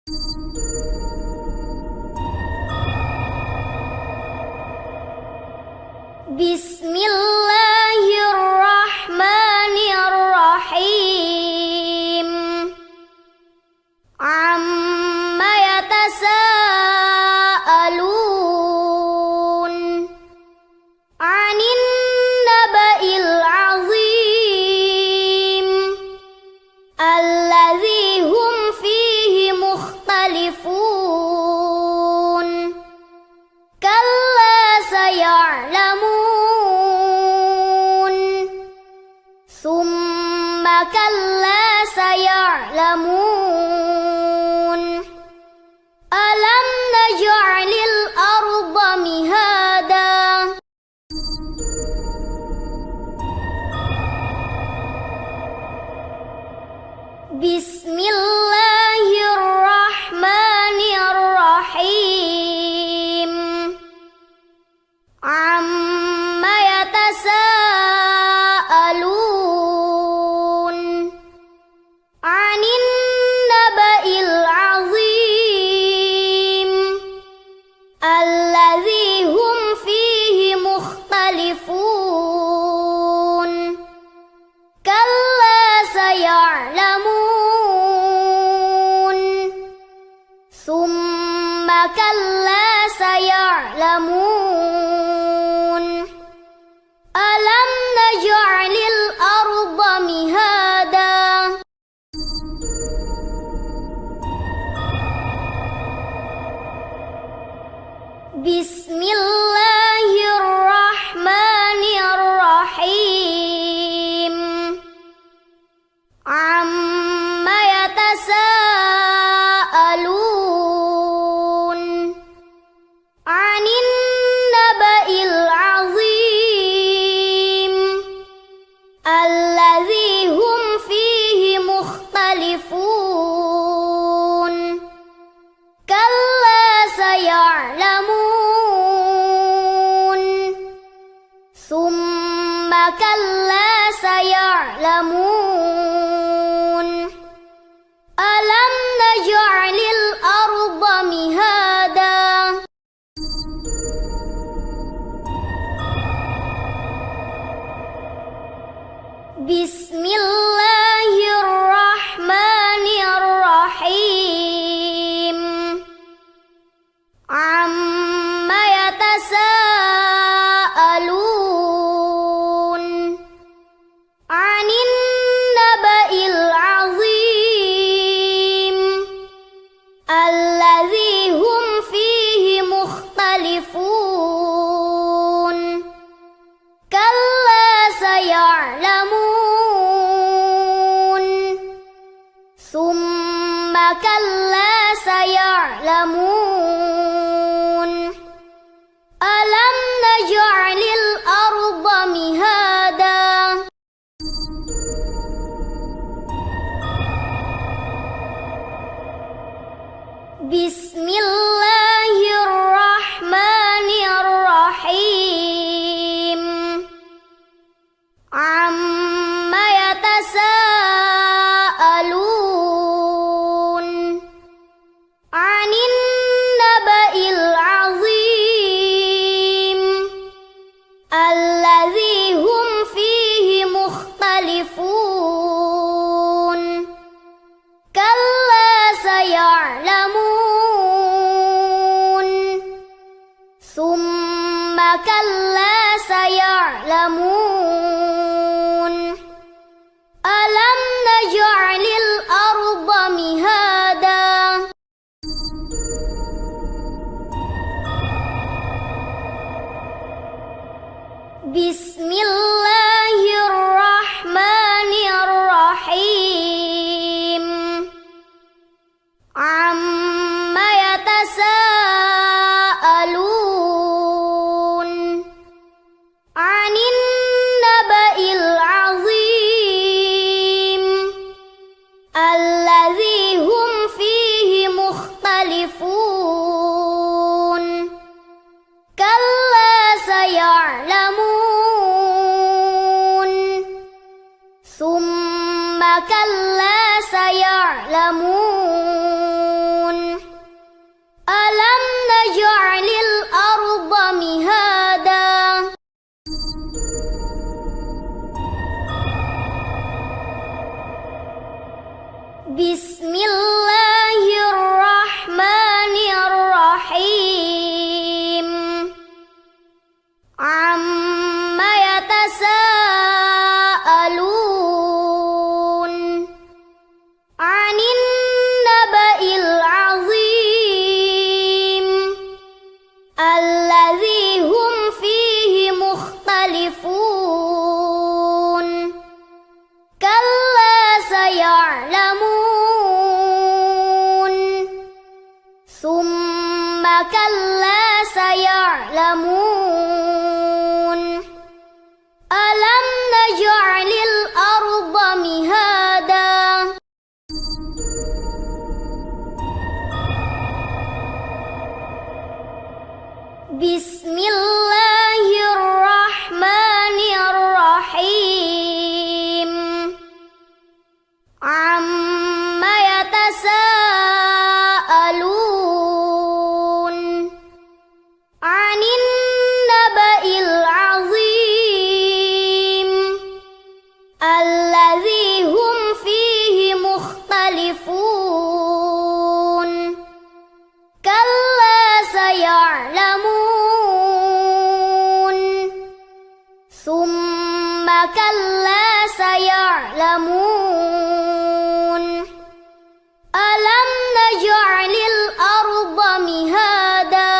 بسم الله الرحمن الرحيم عم يتساءلون عن النبأ العظيم الذي هم فيه مختلفون كلا سيعلمون ثم كلا سيعلمون ألم نجعل الأرض مهادا بسم الله الرحمن الرحيم عم يتساءلون عن النبأ العظيم الذي هم فيه مختلفون كلا سيعلمون ثم كلا سيعلمون ألم نجعل الأرض مهادا بسم الله الرحمن الرحيم عم يتساءلون عن النبأ العظيم الذي هم فيه مختلفون كلا سيعلمون ثم كلا سيعلمون ألم نجعل الأرض مهادا بسم الله الرحمن الرحيم عم يتساءلون عن النبأ العظيم الذي هم فيه مختلفون كلا سيعلمون ثم كلا سيعلمون ألم نجعل الأرض مهادا بسم الله الرحمن الرحيم عم يتساءلون عن النبأ العظيم الذي هم فيه مختلفون كلا سيعلمون ثم كلا سيعلمون ألم نجعل الأرض مهادا بسم الله الرحمن الرحيم عم يتساءلون عن النبأ العظيم الذي هم فيه مختلفون كلا سيعلمون ثم كلا سيعلمون كلا سيعلمون ألم نجعل الأرض مهادا بسم الله الرحمن الرحيم عما يتساءلون عن النبأ العظيم الذي هم فيه مختلفون كلا سيعلمون ثم كلا سيعلمون ألم نجعل الأرض مهادا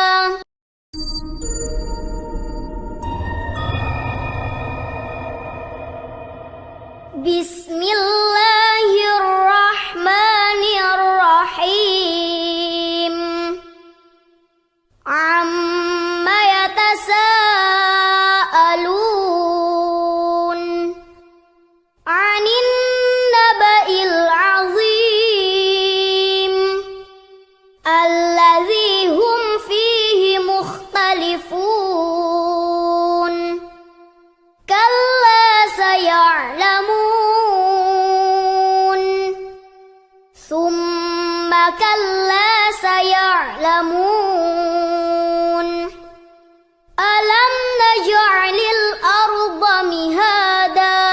بسم الله الرحمن الرحيم عما يتساءلون عن النبأ العظيم الذي هم فيه مختلفون كلا سيعلمون ثم كلا سيعلمون ألم نجعل الأرض مهادا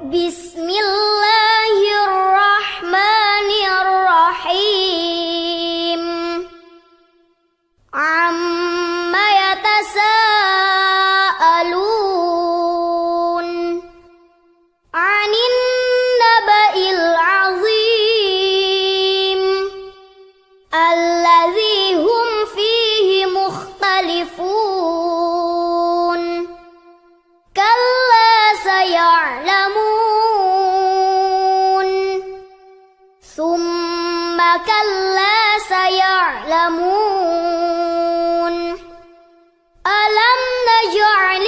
بسم الله الرحمن الرحيم عما يتساءلون عن النبأ العظيم الذي هم فيه مختلفون كلا سيعلمون ثم كلا سيعلمون ألم نجعل